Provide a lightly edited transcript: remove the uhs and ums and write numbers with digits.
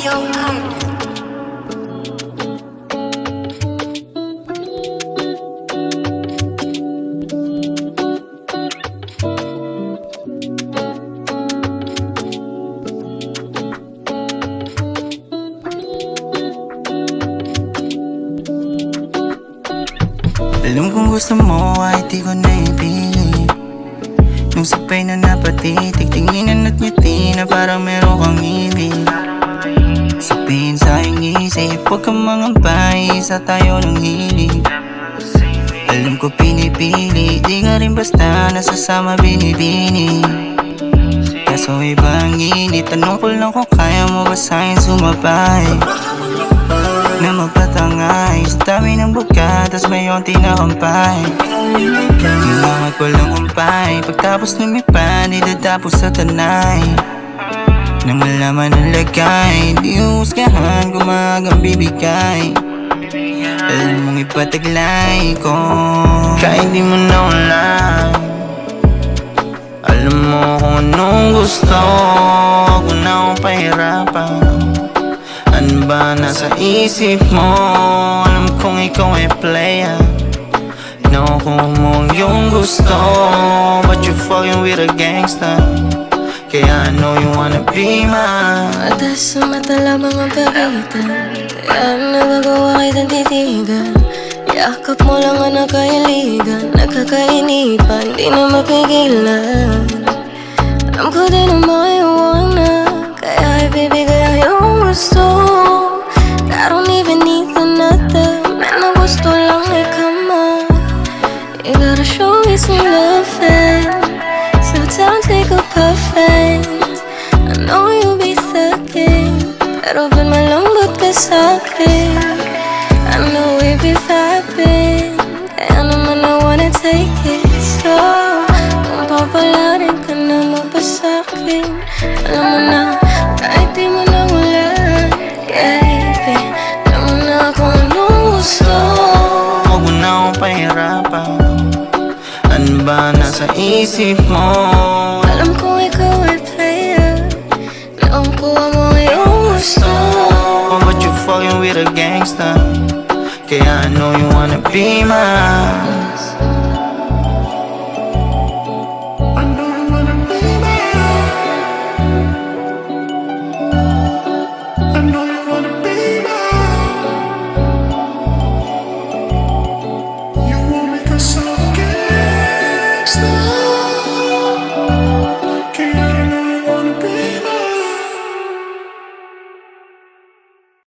Young Heart. Alam kong gusto mo ay di ko naipili. Nung sabay na napatitig, tingin at ngiti na parang meron kang ibig. Sabihin sa iyong isip, huwag kang mangambay, isa tayo ng hilig. Alam ko pinipili, di ka rin basta nasasama binibini. Kaso iba ang init, tanong ko lang kung kaya mo ba sa'kin sumabay. Na magpatangay sa dami ng buka, tas may onti na kampay. Nilangat walang umpay, pagtapos lumipad, itatapos sa tanay. Nang malaman ang lagay, di uhusgahan kung maagang bibigay. Alam mong ipataglay ko, kahit di mo na ulan. Alam mo kung anong gusto, huwag mo na akong pahirapan. Ano ba nasa isip mo? Alam kong ikaw ay player. Nakuha mo yung gusto, but you fucking with a gangster. Kaya I know you wanna be mine. Mataas sa mata lamang ang pagitan, kaya nagagawa kitang titigan. Yakap mo lang ang nakahiligan, nagkakainipan, di na mapigilan. Alam ko din na maiwanan, kaya ibibigay ang iyong gusto. I don't even need another man, na gusto lang ikaw man. You gotta show me some loving, so don't take a puffin'. I know you'll be thugging, pero ba't malambot ka sa'kin? I know we be vibing, kaya naman I wanna take it slow. Kung papalarin ka naman pa sa'kin, alam mo na, kahit di mo na ulan, baby, alam mo na kung anong gusto. Huwag mo na akong pahirapan. Ano ba nasa isip mo? Alam ko ikaw ay player, nakuha mo yung gusto. But you fucking with a gangster. Kaya I know you wanna be mine.